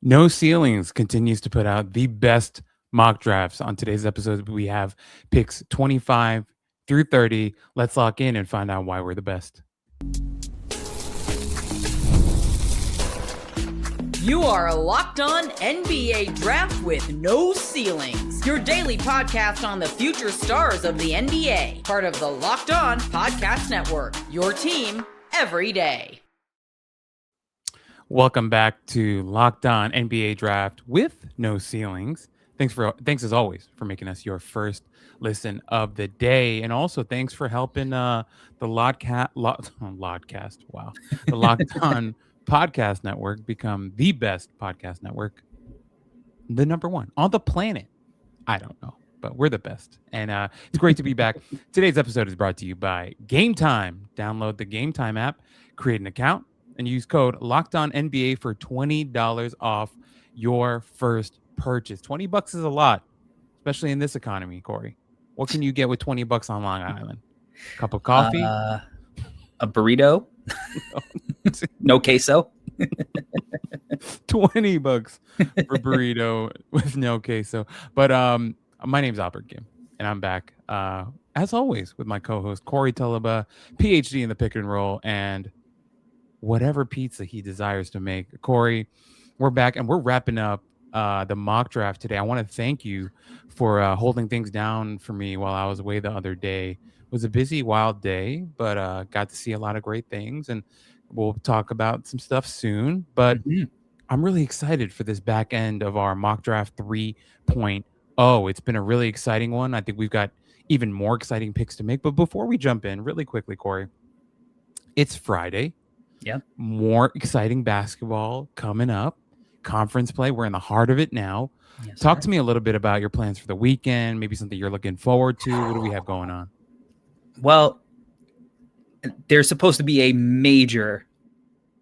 No Ceilings continues to put out the best mock drafts. On today's episode, we have picks 25 through 30. Let's lock in and find out why we're the best. You are Locked On NBA Draft with No Ceilings, your daily podcast on the future stars of the NBA, part of the Locked On Podcast Network, your team every day. Welcome back to Locked On NBA Draft with No Ceilings. Thanks as always for making us your first listen of the day, and also thanks for helping the Lodcast. Wow, the Locked On Podcast Network become the best podcast network, the number one on the planet. I don't know, but we're the best, and it's great to be back. Today's episode is brought to you by Gametime. Download the Gametime app, create an account, and use code LOCKEDONNBA for $20 off your first purchase. $20 is a lot, especially in this economy, Corey. What can you get with $20 on Long Island? A cup of coffee? A burrito? No queso? $20 for burrito with no queso. But my name's Albert Ghim, and I'm back, as always, with my co-host, Corey Tulaba, PhD in the pick and roll, and whatever pizza he desires to make. Corey, we're back, and we're wrapping up the mock draft today. I want to thank you for holding things down for me while I was away the other day. It was a busy, wild day, but got to see a lot of great things, and we'll talk about some stuff soon. But I'm really excited for this back end of our mock draft 3.0. It's been a really exciting one. I think we've got even more exciting picks to make. But before we jump in, really quickly, Corey, it's Friday. Yeah. More exciting basketball coming up. Conference play. We're in the heart of it now. Yes, Talk to me a little bit about your plans for the weekend, maybe something you're looking forward to. What do we have going on? Well, there's supposed to be a major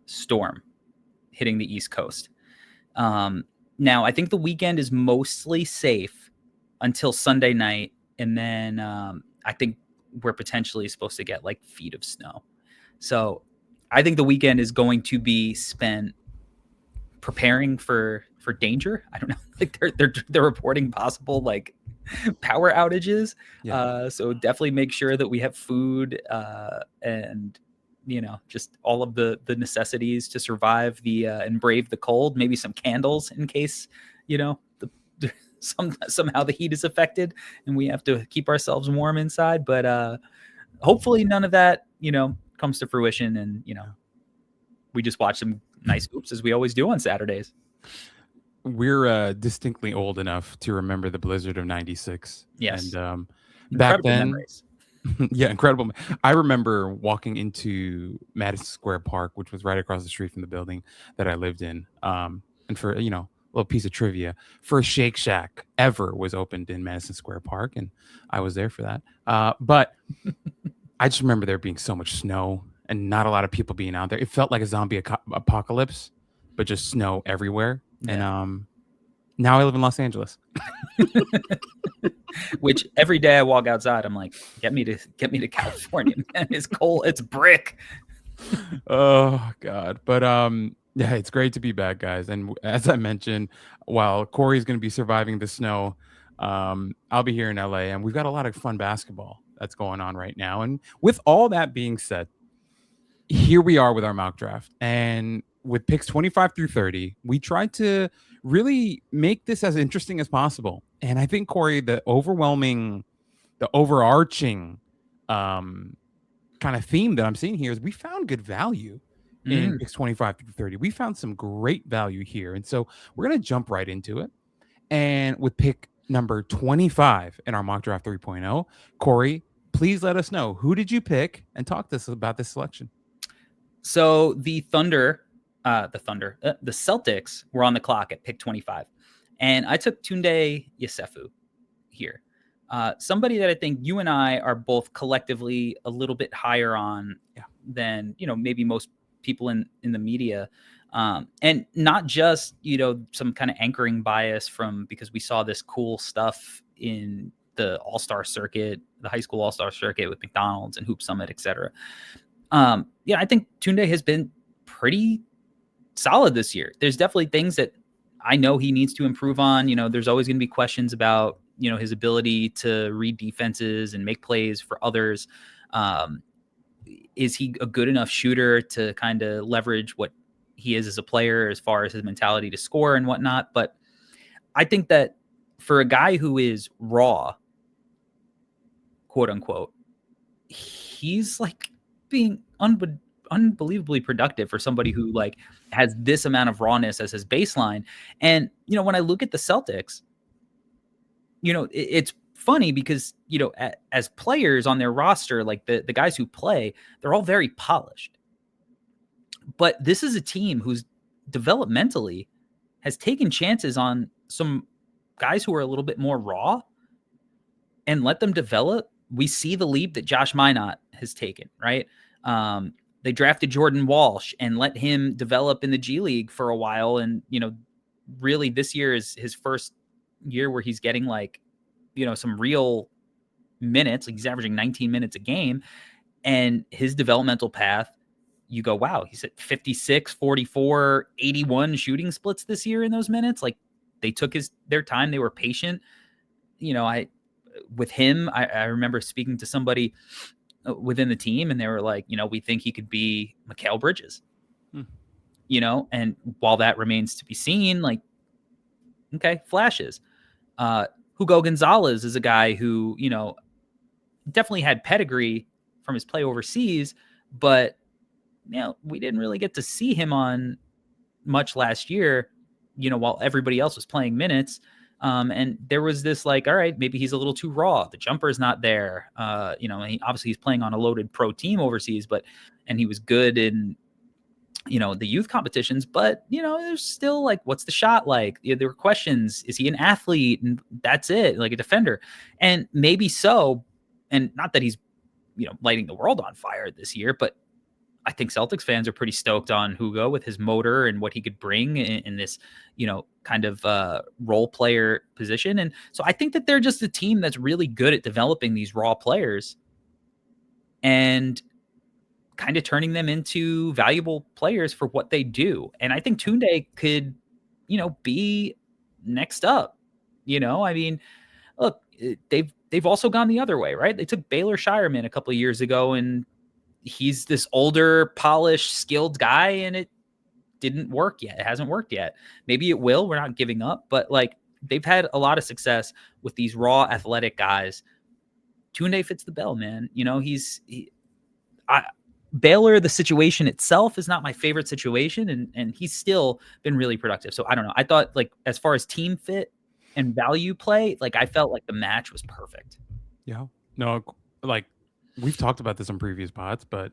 storm hitting the East Coast. Now, I think the weekend is mostly safe until Sunday night. And then I think we're potentially supposed to get like feet of snow. So I think the weekend is going to be spent preparing for danger. I don't know. Like they're reporting possible like power outages. Yeah. So definitely make sure that we have food and just all of the necessities to survive and brave the cold. Maybe some candles in case somehow the heat is affected and we have to keep ourselves warm inside. But hopefully none of that comes to fruition, and we just watch some nice hoops as we always do on Saturdays. We're distinctly old enough to remember the blizzard of '96. Yes. And back then, memories. yeah, incredible. I remember walking into Madison Square Park, which was right across the street from the building that I lived in. And for, a little piece of trivia, first Shake Shack ever was opened in Madison Square Park, and I was there for that. But I just remember there being so much snow and not a lot of people being out there. It felt like a zombie apocalypse, but just snow everywhere. Yeah. And now I live in Los Angeles. Which every day I walk outside, I'm like, get me to California, man. It's cold. It's brick. Oh God. But yeah, it's great to be back, guys. And as I mentioned, while Corey's going to be surviving the snow, I'll be here in LA, and we've got a lot of fun basketball that's going on right now. And with all that being said, here we are with our mock draft, and with picks 25 through 30, we tried to really make this as interesting as possible. And I think, Corey, the overarching kind of theme that I'm seeing here is we found good value in picks 25 through 30. We found some great value here. And so we're going to jump right into it. And with pick number 25 in our mock draft 3.0, Corey, please let us know, who did you pick, and talk to us about this selection. So the Celtics were on the clock at pick 25, and I took Tunde Yesefu here. Somebody that I think you and I are both collectively a little bit higher on than, maybe most people in the media. And not just, some kind of anchoring bias because we saw this cool stuff in the All-Star circuit, the high school All-Star circuit with McDonald's and Hoop Summit, et cetera. I think Tunde has been pretty solid this year. There's definitely things that I know he needs to improve on. There's always going to be questions about, his ability to read defenses and make plays for others. Is he a good enough shooter to kind of leverage what he is as a player as far as his mentality to score and whatnot? But I think that for a guy who is raw, quote unquote, he's like being unbelievably productive for somebody who like has this amount of rawness as his baseline. And, when I look at the Celtics, it's funny because, as players on their roster, like the guys who play, they're all very polished. But this is a team who's developmentally has taken chances on some guys who are a little bit more raw and let them develop. We see the leap that Josh Minott has taken, right? They drafted Jordan Walsh and let him develop in the G League for a while. And, really this year is his first year where he's getting like, some real minutes. Like he's averaging 19 minutes a game, and his developmental path, you go, wow, he's at 56, 44, 81 shooting splits this year in those minutes. Like they took their time. They were patient. With him, I remember speaking to somebody within the team, and they were like, we think he could be Mikal Bridges, and while that remains to be seen, like, okay, flashes. Hugo Gonzalez is a guy who, definitely had pedigree from his play overseas, but, we didn't really get to see him on much last year, while everybody else was playing minutes. And there was this like, all right, maybe he's a little too raw. The jumper's not there. Obviously he's playing on a loaded pro team overseas, and he was good in, the youth competitions, but, there's still like, what's the shot like? There were questions. Is he an athlete? And that's it, like a defender. And maybe so. And not that he's, lighting the world on fire this year, but I think Celtics fans are pretty stoked on Hugo with his motor and what he could bring in this, kind of role player position. And so I think that they're just a team that's really good at developing these raw players and kind of turning them into valuable players for what they do. And I think Tunde could, be next up. I mean, look, they've also gone the other way, right? They took Baylor Shireman a couple of years ago, and he's this older, polished, skilled guy, and it didn't work yet. It hasn't worked yet. Maybe it will. We're not giving up, but like they've had a lot of success with these raw athletic guys. Tunde fits the bill, man. Baylor, the situation itself is not my favorite situation, and he's still been really productive. So I don't know. I thought like as far as team fit and value play, like I felt like the match was perfect. Yeah. No, like we've talked about this on previous pods, but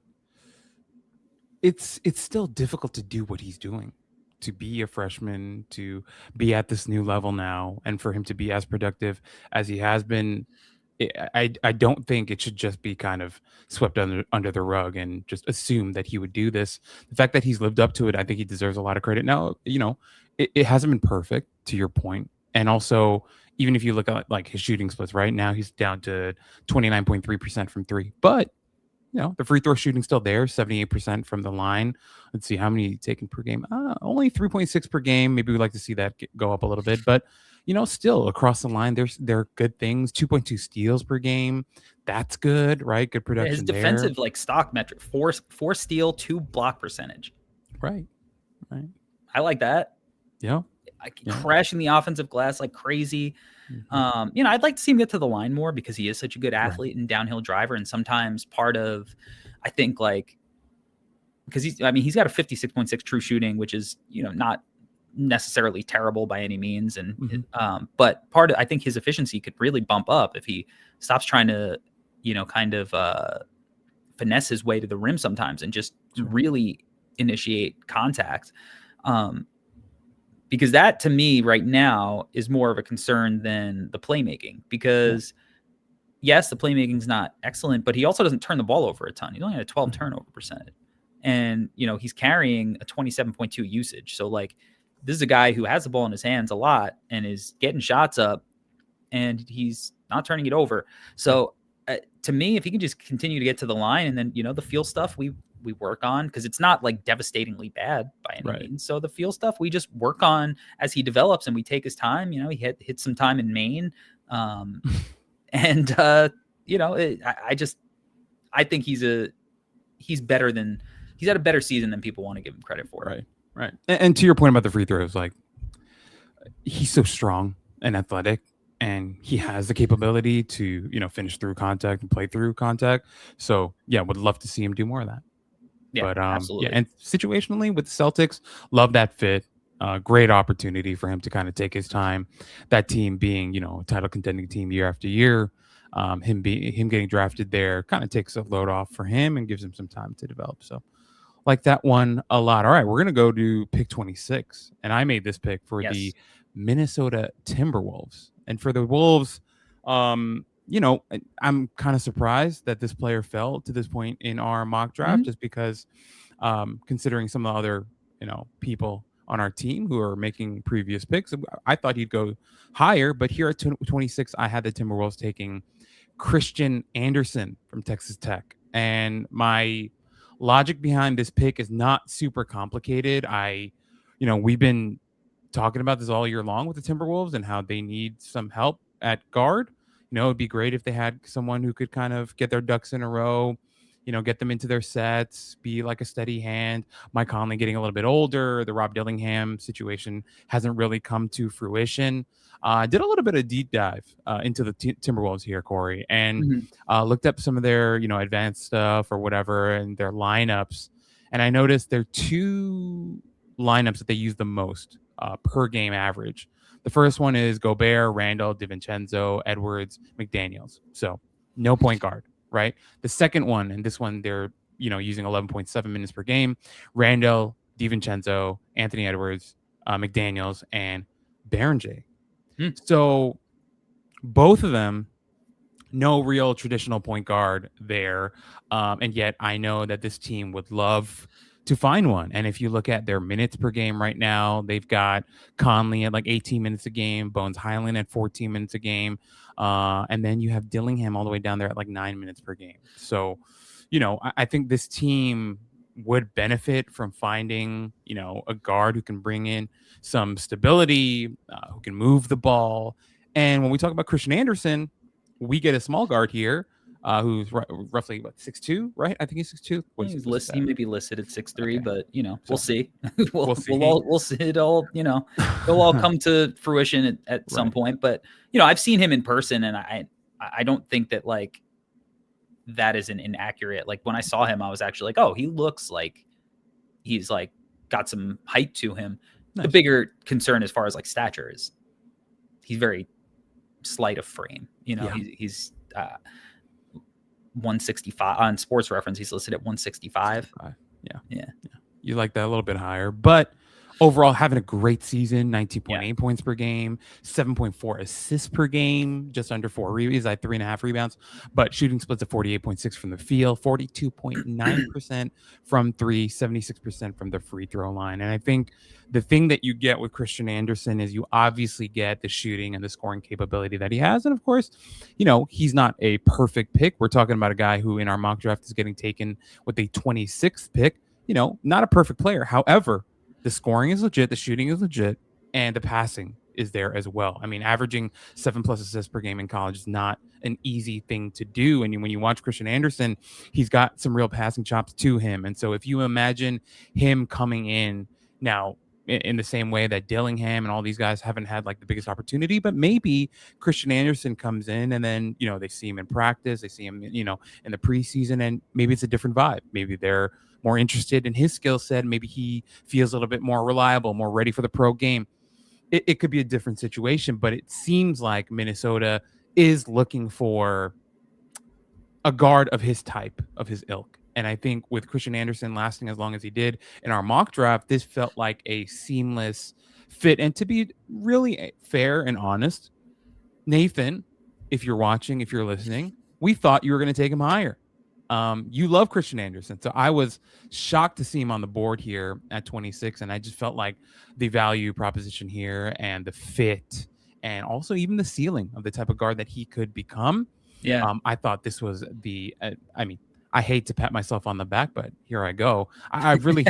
it's still difficult to do what he's doing, to be a freshman, to be at this new level now, and for him to be as productive as he has been. I don't think it should just be kind of swept under the rug and just assume that he would do this. The fact that he's lived up to it, I think he deserves a lot of credit. Now, it hasn't been perfect, to your point. And also, even if you look at like his shooting splits right now, he's down to 29.3% from three. But, the free throw shooting still there, 78% from the line. Let's see how many taken per game. Only 3.6 per game. Maybe we'd like to see that go up a little bit. But, still across the line, there are good things. 2.2 steals per game. That's good, right? Good production. His defensive like stock metric, four steal, 2 block percentage. Right. I like that. Yeah. Crashing the offensive glass like crazy. Mm-hmm. I'd like to see him get to the line more because he is such a good athlete and downhill driver. And sometimes part of, I think like, because he's got a 56.6 true shooting, which is, not necessarily terrible by any means. And, but I think his efficiency could really bump up if he stops trying to, kind of finesse his way to the rim sometimes and just really initiate contact. Because that to me right now is more of a concern than the playmaking, because yes, the playmaking is not excellent, but he also doesn't turn the ball over a ton. He's only had a 12 turnover percentage, and he's carrying a 27.2 usage. So like, this is a guy who has the ball in his hands a lot and is getting shots up, and he's not turning it over. So to me, if he can just continue to get to the line, and then the feel stuff, we we work on, because it's not like devastatingly bad by any Right. means. So the feel stuff we just work on as he develops, and we take his time. You know, he hit some time in Maine, and you know, I think he's had a better season than people want to give him credit for. Right. And to your point about the free throws, like, he's so strong and athletic, and he has the capability to, you know, finish through contact and play through contact. So yeah, would love to see him do more of that. Yeah, But absolutely. yeah, and situationally with the Celtics, love that fit. Great opportunity for him to kind of take his time. That team being, you know, a title contending team year after year. Him getting drafted there kind of takes a load off for him and gives him some time to develop. So like that one a lot. All right, we're gonna go to pick 26, and I made this pick for the Minnesota Timberwolves. And for the Wolves, you know, I'm kind of surprised that this player fell to this point in our mock draft, just because, considering some of the other, you know, people on our team who are making previous picks, I thought he'd go higher. But here at 26, I had the Timberwolves taking Christian Anderson from Texas Tech, and my logic behind this pick is not super complicated. We've been talking about this all year long with the Timberwolves and how they need some help at guard. You know, it'd be great if they had someone who could kind of get their ducks in a row, you know, get them into their sets, be like a steady hand. Mike Conley getting a little bit older. The Rob Dillingham situation hasn't really come to fruition. I did a little bit of deep dive into the Timberwolves here, Corey, and looked up some of their, you know, advanced stuff or whatever and their lineups. And I noticed there are two lineups that they use the most per game average. The first one is Gobert, Randall, DiVincenzo, Edwards, McDaniels. So no point guard, right? The second one, and this one they're, you know, using 11.7 minutes per game, Randall, DiVincenzo, Anthony Edwards, McDaniels, and Berenger. So both of them, no real traditional point guard there. And yet I know that this team would love to find one. And if you look at their minutes per game right now, they've got Conley at like 18 minutes a game, Bones Highland at 14 minutes a game. And then you have Dillingham all the way down there at like 9 minutes per game. So, you know, I think this team would benefit from finding, you know, a guard who can bring in some stability, who can move the ball. And when we talk about Christian Anderson, we get a small guard here who's roughly, 6'2", right? I think he's 6'2". He may be listed at 6'3", okay. but, you know, we'll So, see. we'll see. We'll see it all, you know, it'll all come to fruition at some point. But, you know, I've seen him in person, and I don't think that, like, that is an inaccurate. Like, when I saw him, I was actually like, oh, he looks like he's, like, got some height to him. Nice. The bigger concern as far as, like, stature is he's very slight of frame. You know, he's 165 on Sports Reference. He's listed at 165. Yeah. You like that a little bit higher, but overall having a great season. 19.8 points per game, 7.4 assists per game, just under 4 rebounds. He's like 3.5 rebounds, but shooting splits at 48.6 from the field, 42.9% from three, 76% from the free throw line. And I think the thing that you get with Christian Anderson is you obviously get the shooting and the scoring capability that he has. And of course, you know, he's not a perfect pick. We're talking about a guy who in our mock draft is getting taken with a 26th pick, you know, not a perfect player. However, the scoring is legit, the shooting is legit, and the passing is there as well. I mean, averaging 7+ assists per game in college is not an easy thing to do. And when you watch Christian Anderson, he's got some real passing chops to him. And so if you imagine him coming in now in the same way that Dillingham and all these guys haven't had like the biggest opportunity, but maybe Christian Anderson comes in and then, you know, they see him in practice, they see him, you know, in the preseason, and maybe it's a different vibe. Maybe they're more interested in his skill set. Maybe he feels a little bit more reliable, more ready for the pro game. It could be a different situation, but it seems like Minnesota is looking for a guard of his type, of his ilk. And I think with Christian Anderson lasting as long as he did in our mock draft, this felt like a seamless fit. And to be really fair and honest, Nathan, if you're watching, if you're listening, we thought you were going to take him higher. You love Christian Anderson. So I was shocked to see him on the board here at 26. And I just felt like the value proposition here and the fit and also even the ceiling of the type of guard that he could become. Yeah. I thought this was I hate to pat myself on the back, but here I go. I really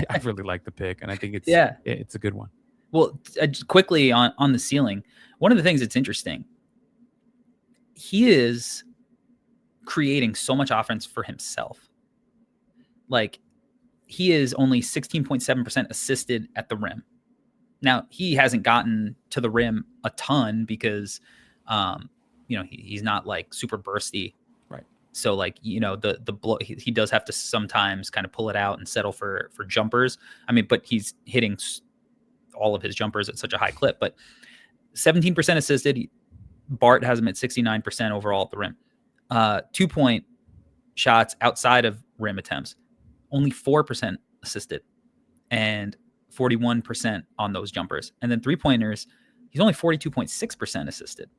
like the pick, and I think it's a good one. Well, just quickly on the ceiling, one of the things that's interesting, he is creating so much offense for himself. Like, he is only 16.7% assisted at the rim. Now, he hasn't gotten to the rim a ton because, he's not like super bursty. Right. So like, the blow, he does have to sometimes kind of pull it out and settle for jumpers. I mean, but he's hitting all of his jumpers at such a high clip, but 17% assisted. Bart has him at 69% overall at the rim. 2-point shots outside of rim attempts, only 4% assisted and 41% on those jumpers. And then 3-pointers, he's only 42.6% assisted.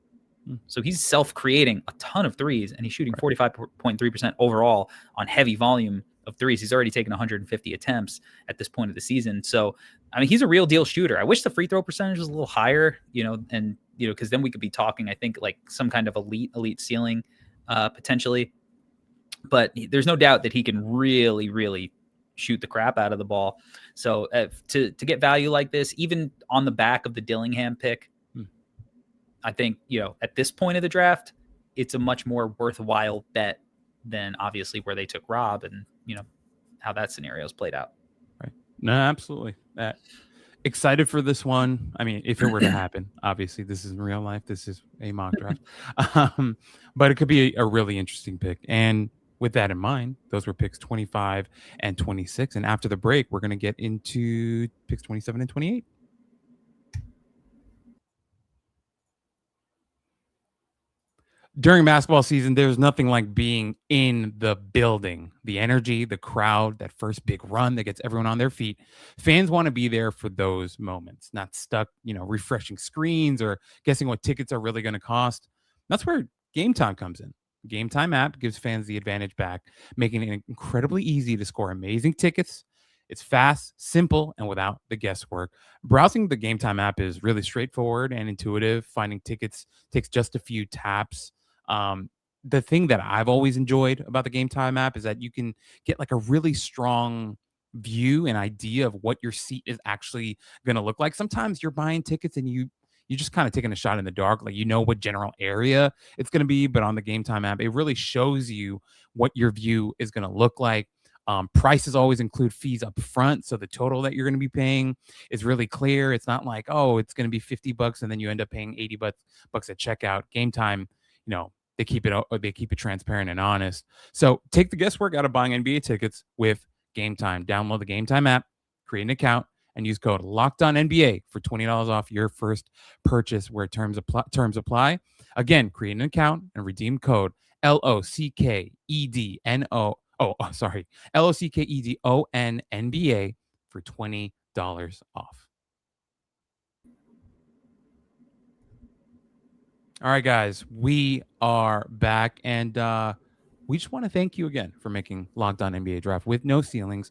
So he's self-creating a ton of threes, and he's shooting 45.3% overall on heavy volume of threes. He's already taken 150 attempts at this point of the season. So, I mean, he's a real deal shooter. I wish the free throw percentage was a little higher, and, because then we could be talking, I think, like some kind of elite ceiling potentially. But there's no doubt that he can really, really shoot the crap out of the ball. So to get value like this, even on the back of the Dillingham pick, I think, at this point of the draft, it's a much more worthwhile bet than obviously where they took Rob and, how that scenario is played out. Right. No, absolutely. Excited for this one. I mean, if it were to happen, obviously this is real life. This is a mock draft. But it could be a really interesting pick. And with that in mind, those were picks 25 and 26. And after the break, we're going to get into picks 27 and 28. During basketball season, there's nothing like being in the building. The energy, the crowd, that first big run that gets everyone on their feet. Fans want to be there for those moments, not stuck, refreshing screens or guessing what tickets are really going to cost. That's where Gametime comes in. Gametime app gives fans the advantage back, making it incredibly easy to score amazing tickets. It's fast, simple, and without the guesswork. Browsing the Gametime app is really straightforward and intuitive. Finding tickets takes just a few taps. The thing that I've always enjoyed about the Gametime app is that you can get like a really strong view and idea of what your seat is actually going to look like. Sometimes you're buying tickets and you're just kind of taking a shot in the dark. Like, what general area it's going to be, but on the Gametime app, it really shows you what your view is going to look like. Prices always include fees up front, so the total that you're going to be paying is really clear. It's not like, it's going to be $50 and then you end up paying $80 at checkout. Gametime, they keep it transparent and honest. So take the guesswork out of buying NBA tickets with Gametime. Download the Gametime app, create an account, and use code LOCKEDONNBA for $20 off your first purchase where terms apply. Again, create an account and redeem code LOCKEDONNBA for $20 off. All right, guys, we are back, and we just want to thank you again for making Locked On NBA Draft with no ceilings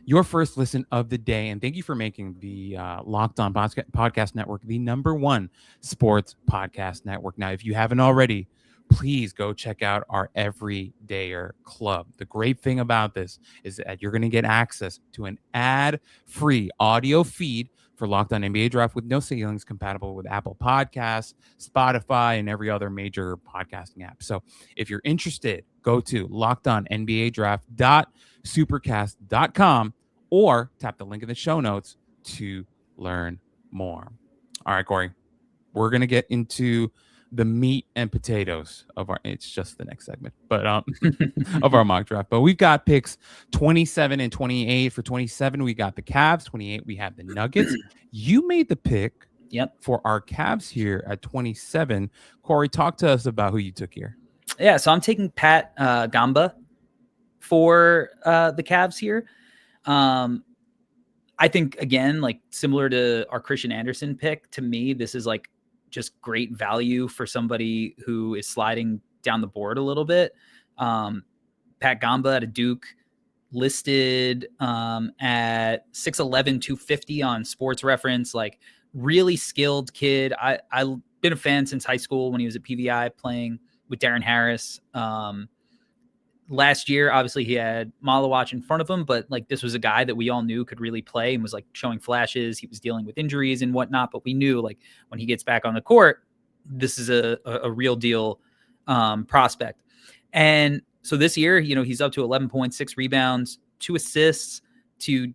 your first listen of the day, and thank you for making the Locked On Podcast Network the #1 sports podcast network. Now, if you haven't already, please go check out our Everydayer Club. The great thing about this is that you're going to get access to an ad-free audio feed for Locked On NBA Draft with no ceilings, compatible with Apple Podcasts, Spotify, and every other major podcasting app. So if you're interested, go to lockedonnbadraft.supercast.com or tap the link in the show notes to learn more. All right, Corey, we're going to get into the meat and potatoes of it's just the next segment, but of our mock draft. But we've got picks 27 and 28. For 27, we got the Cavs. 28, we have the Nuggets. You made the pick for our Cavs here at 27. Corey, talk to us about who you took here. Yeah, so I'm taking Pat Gamba for the Cavs here. I think, again, like similar to our Christian Anderson pick, to me, this is like just great value for somebody who is sliding down the board a little bit. Pat Gamba at a Duke, listed at 6'11", 250 on Sports Reference, like really skilled kid. I've been a fan since high school when he was at PVI playing with Darren Harris. last year, obviously he had Malawach in front of him, but like this was a guy that we all knew could really play and was like showing flashes. He was dealing with injuries and whatnot, but we knew like when he gets back on the court, this is a real deal prospect. And so this year, he's up to 11.6 rebounds, 2 assists to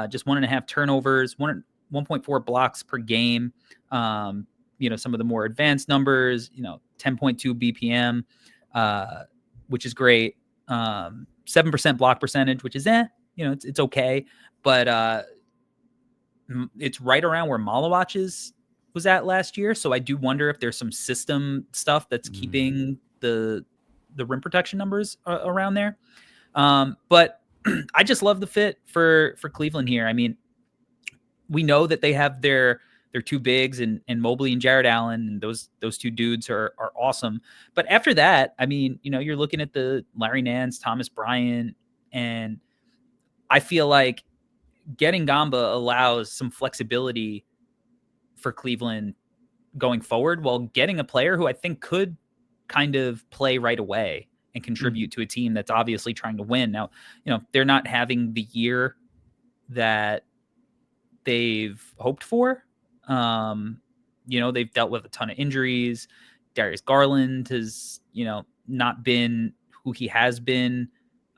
just 1.5 turnovers, 1.4 blocks per game. Some of the more advanced numbers, 10.2 BPM, which is great. 7% block percentage, which is it's okay, but it's right around where Malawach's was at last year. So I do wonder if there's some system stuff that's keeping the rim protection numbers around there. But I just love the fit for Cleveland here. I mean, we know that they have their 2 bigs and Mobley and Jared Allen, and those 2 dudes are awesome. But after that, I mean, you're looking at the Larry Nance, Thomas Bryant, and I feel like getting Gamba allows some flexibility for Cleveland going forward, while getting a player who I think could kind of play right away and contribute to a team that's obviously trying to win. Now, they're not having the year that they've hoped for. They've dealt with a ton of injuries. Darius Garland has, not been who he has been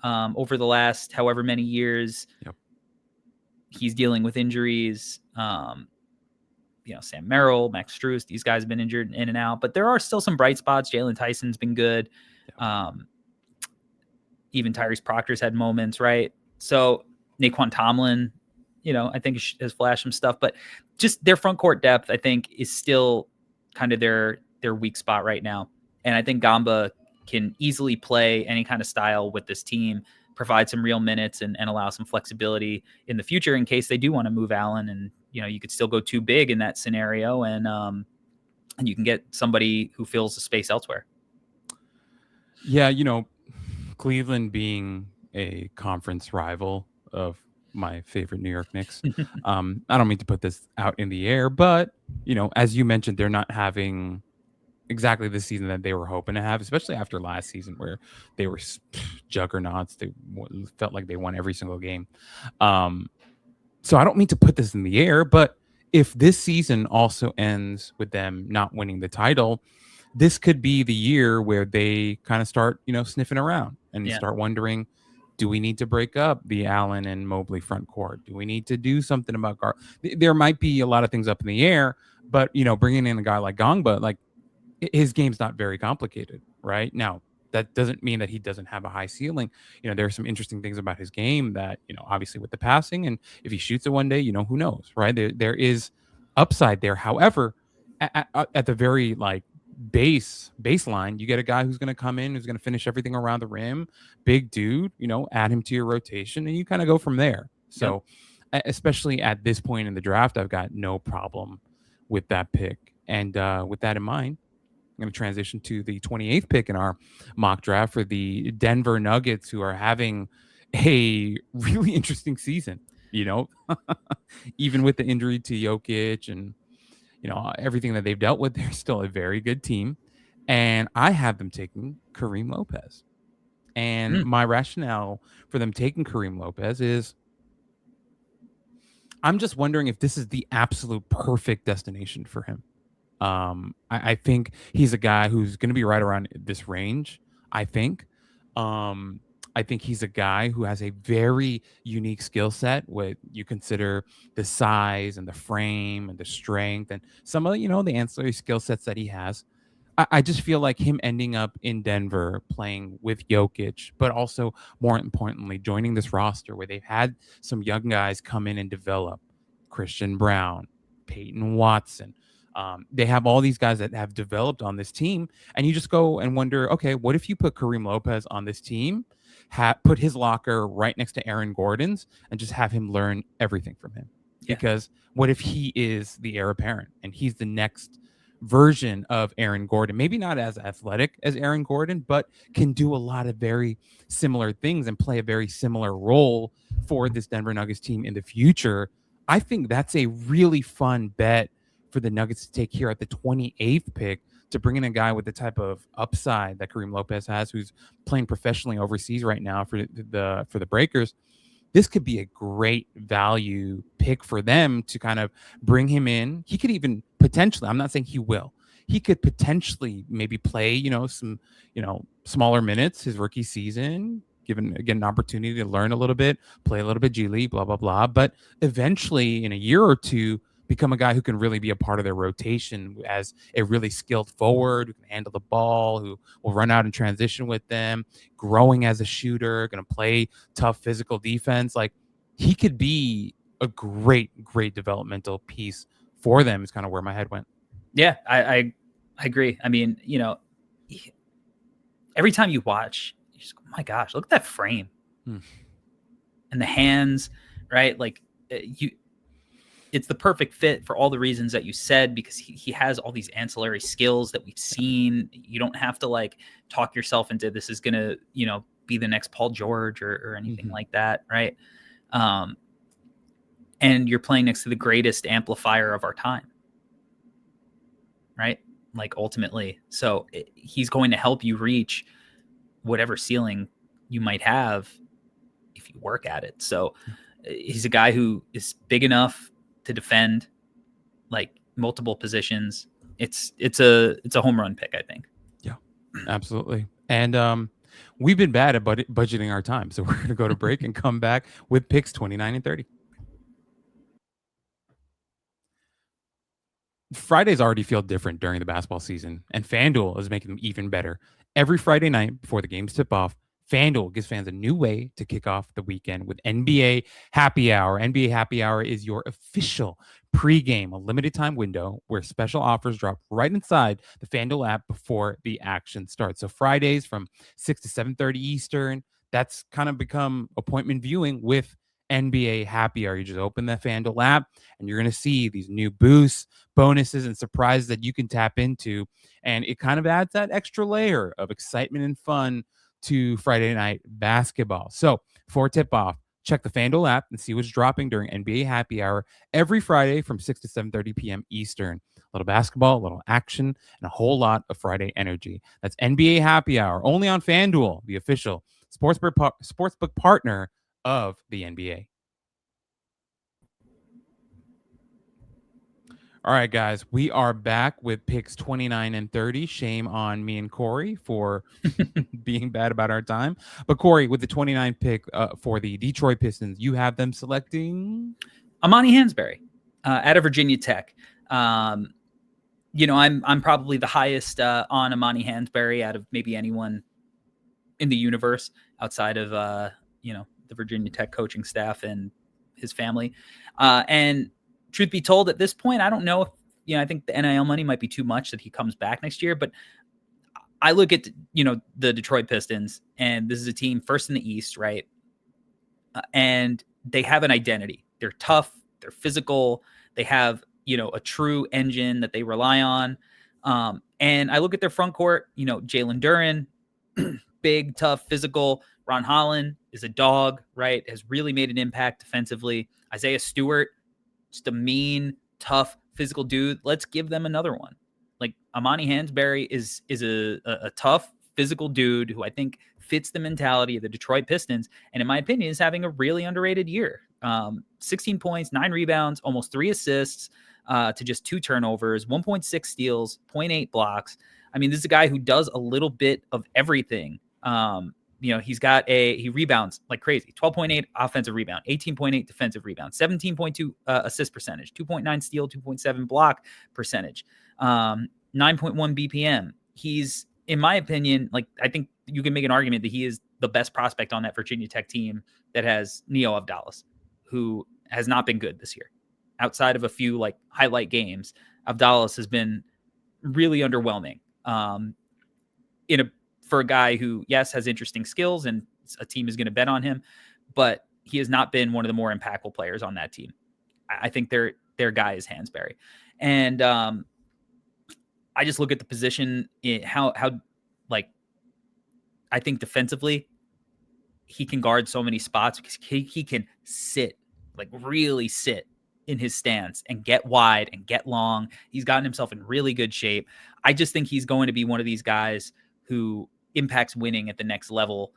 over the last however many years. Yep. He's dealing with injuries. Sam Merrill, Max Strus, these guys have been injured in and out, but there are still some bright spots. Jalen Tyson's been good. Yep. Even Tyrese Proctor's had moments, right? So Naquan Tomlin, I think has flashed some stuff, but just their front court depth, I think, is still kind of their weak spot right now. And I think Gamba can easily play any kind of style with this team, provide some real minutes and allow some flexibility in the future in case they do want to move Allen. And, you could still go too big in that scenario, and you can get somebody who fills the space elsewhere. Yeah, Cleveland being a conference rival of my favorite New York Knicks. I don't mean to put this out in the air, but, as you mentioned, they're not having exactly the season that they were hoping to have, especially after last season where they were juggernauts. They felt like they won every single game. So I don't mean to put this in the air, but if this season also ends with them not winning the title, this could be the year where they kind of start, sniffing around and start wondering, do we need to break up the Allen and Mobley front court? Do we need to do something about guard? There might be a lot of things up in the air, but, bringing in a guy like Gamba, like his game's not very complicated right now. That doesn't mean that he doesn't have a high ceiling. There are some interesting things about his game that, obviously with the passing, and if he shoots it one day, who knows, right? There is upside there. However, at the very baseline, you get a guy who's going to come in, who's going to finish everything around the rim, big dude, add him to your rotation, and you kind of go from there. So, especially at this point in the draft, I've got no problem with that pick. And with that in mind, I'm going to transition to the 28th pick in our mock draft for the Denver Nuggets, who are having a really interesting season, even with the injury to Jokic and, everything that they've dealt with. They're still a very good team. And I have them taking Kareem Lopez. And my rationale for them taking Kareem Lopez is I'm just wondering if this is the absolute perfect destination for him. I think he's a guy who's going to be right around this range. I think he's a guy who has a very unique skill set. What you consider the size and the frame and the strength and some of the ancillary skill sets that he has. I just feel like him ending up in Denver playing with Jokic, but also more importantly joining this roster where they've had some young guys come in and develop. Christian Brown, Peyton Watson. They have all these guys that have developed on this team, and you just go and wonder, okay, what if you put Kareem Lopez on this team, put his locker right next to Aaron Gordon's, and just have him learn everything from him? Yeah. Because what if he is the heir apparent and he's the next version of Aaron Gordon? Maybe not as athletic as Aaron Gordon, but can do a lot of very similar things and play a very similar role for this Denver Nuggets team in the future. I think that's a really fun bet for the Nuggets to take here at the 28th pick to bring in a guy with the type of upside that Kareem Lopez has, who's playing professionally overseas right now for the Breakers. This could be a great value pick for them to kind of bring him in. He could even potentially, I'm not saying he will, he could potentially maybe play, some, smaller minutes his rookie season, given again an opportunity to learn a little bit, play a little bit G League, blah, blah, blah. But eventually in a year or two, become a guy who can really be a part of their rotation as a really skilled forward who can handle the ball, who will run out and transition with them, growing as a shooter, going to play tough physical defense. Like, he could be a great developmental piece for them is kind of where my head went. Yeah, I agree. I mean, every time you watch, you just go, oh my gosh, look at that frame and the hands, right? Like it's the perfect fit for all the reasons that you said, because he has all these ancillary skills that we've seen. You don't have to like talk yourself into this is going to, be the next Paul George or anything like that. Right. And you're playing next to the greatest amplifier of our time. Right. Like ultimately. So he's going to help you reach whatever ceiling you might have if you work at it. So he's a guy who is big enough to defend like multiple positions. It's a home run pick, I think. Yeah, absolutely. And we've been bad at budgeting our time, so we're going to go to break and come back with picks 29 and 30. Fridays already feel different during the basketball season, and FanDuel is making them even better. Every Friday night before the games tip off, FanDuel gives fans a new way to kick off the weekend with NBA Happy Hour. NBA Happy Hour is your official pregame, a limited time window where special offers drop right inside the FanDuel app before the action starts. So Fridays from 6 to 7:30 Eastern, that's kind of become appointment viewing with NBA Happy Hour. You just open the FanDuel app and you're going to see these new boosts, bonuses, and surprises that you can tap into. And it kind of adds that extra layer of excitement and fun to Friday night basketball. So for tip off, check the FanDuel app and see what's dropping during NBA Happy Hour every Friday from 6 to 7:30 p.m. Eastern. A little basketball, a little action, and a whole lot of Friday energy. That's NBA Happy Hour only on FanDuel, the official sportsbook partner of the NBA. All right, guys, we are back with picks 29 and 30. Shame on me and Corey for being bad about our time. But Corey, with the 29 pick for the Detroit Pistons, you have them selecting Amani Hansberry out of Virginia Tech. I'm probably the highest on Amani Hansberry out of maybe anyone in the universe outside of the Virginia Tech coaching staff and his family. And truth be told, at this point, I don't know if, I think the NIL money might be too much that he comes back next year, but I look at, the Detroit Pistons, and this is a team first in the East, right? And they have an identity. They're tough. They're physical. They have, a true engine that they rely on. And I look at their front court, Jalen Duren, big, tough, physical. Ron Holland is a dog, right? Has really made an impact defensively. Isaiah Stewart, just a mean, tough, physical dude. Let's give them another one. Like Amani Hansberry is a tough, physical dude who I think fits the mentality of the Detroit Pistons, and in my opinion is having a really underrated year. 16 points, 9 rebounds, almost 3 assists to just 2 turnovers, 1.6 steals, 0.8 blocks. I mean, this is a guy who does a little bit of everything. He rebounds like crazy. 12.8 offensive rebound, 18.8 defensive rebound, 17.2 assist percentage, 2.9 steal, 2.7 block percentage, 9.1 BPM. He's, in my opinion, like I think you can make an argument that he is the best prospect on that Virginia Tech team that has Neo Abdalas, who has not been good this year. Outside of a few like highlight games, Abdalas has been really underwhelming. For a guy who, yes, has interesting skills and a team is going to bet on him, but he has not been one of the more impactful players on that team. I think their guy is Hansberry. And I just look at the position, how I think defensively, he can guard so many spots because he can sit, like really sit in his stance and get wide and get long. He's gotten himself in really good shape. I just think he's going to be one of these guys who impacts winning at the next level.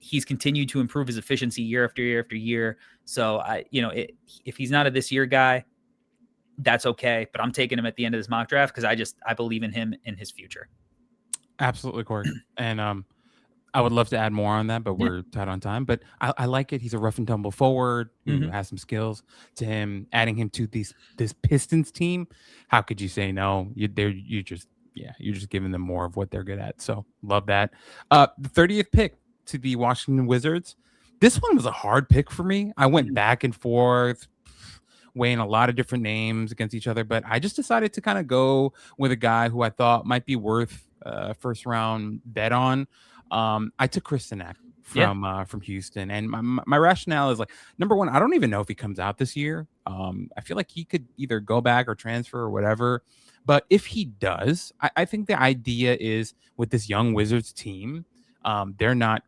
He's continued to improve his efficiency year after year after year. So if he's not a this year guy, that's okay. But I'm taking him at the end of this mock draft because I believe in him in his future. Absolutely, Corey. And I would love to add more on that, but we're tight on time. But I like it. He's a rough and tumble forward who has some skills to him. Adding him to this Pistons team, how could you say no? You're just giving them more of what they're good at. So love that. The 30th pick to the Washington Wizards. This one was a hard pick for me. I went back and forth, weighing a lot of different names against each other, but I just decided to kind of go with a guy who I thought might be worth a first round bet on. I took Chris Sinak from Houston, and my rationale is like, number one, I don't even know if he comes out this year. I feel like he could either go back or transfer or whatever. But if he does, I think the idea is with this young Wizards team, they're not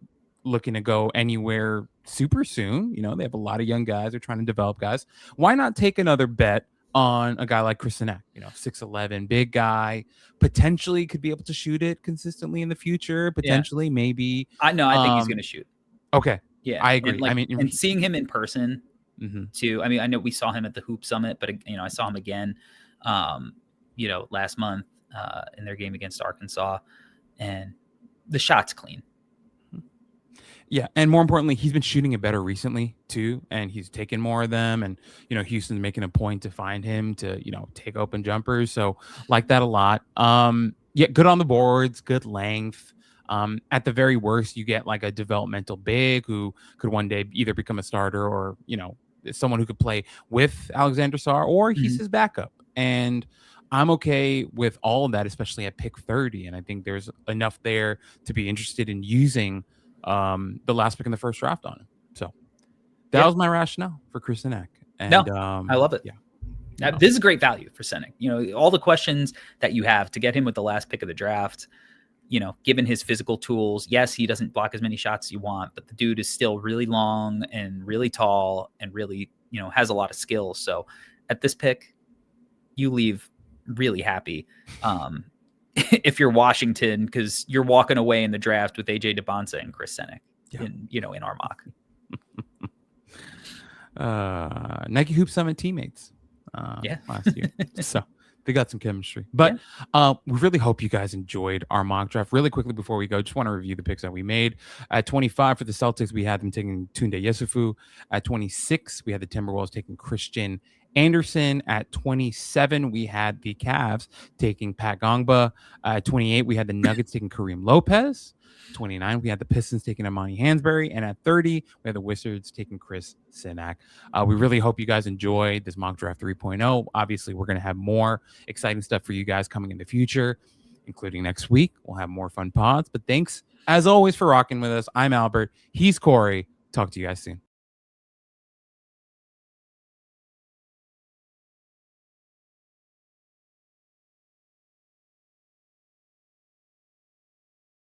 looking to go anywhere super soon. They have a lot of young guys. They're trying to develop guys. Why not take another bet on a guy like Chris Sinak, 6'11", big guy, potentially could be able to shoot it consistently in the future. Potentially, maybe. I think he's going to shoot. Okay. Yeah, I agree. And seeing him in person too. I mean, I know we saw him at the Hoop Summit, but I saw him again, last month in their game against Arkansas, and the shot's clean. Yeah, and more importantly, he's been shooting it better recently too, and he's taken more of them. And Houston's making a point to find him to take open jumpers. So like that a lot. Good on the boards, good length. At the very worst, you get like a developmental big who could one day either become a starter or someone who could play with Alexander Sarr, or he's his backup. And I'm okay with all of that, especially at pick 30. And I think there's enough there to be interested in using the last pick in the first draft on him. So that was my rationale for Chris Sinak. And I love it. Yeah. This is great value for Sinak. All the questions that you have to get him with the last pick of the draft, given his physical tools, yes, he doesn't block as many shots as you want, but the dude is still really long and really tall and really, has a lot of skills. So at this pick, you leave really happy. If you're Washington, because you're walking away in the draft with AJ DeBonsa and Chris Sinak in our mock. Nike Hoop Summit teammates last year. So they got some chemistry. But we really hope you guys enjoyed our mock draft. Really quickly before we go, just want to review the picks that we made. At 25 for the Celtics, we had them taking Tunde Yesufu. At 26, we had the Timberwolves taking Christian Anderson. At 27, we had the Cavs taking Pat Gongba. At 28, we had the Nuggets taking Kareem Lopez. 29, we had the Pistons taking Amani Hansberry. And at 30, we had the Wizards taking Chris Sinak. We really hope you guys enjoyed this mock draft 3.0. Obviously, we're going to have more exciting stuff for you guys coming in the future, including next week. We'll have more fun pods. But thanks, as always, for rocking with us. I'm Albert. He's Corey. Talk to you guys soon.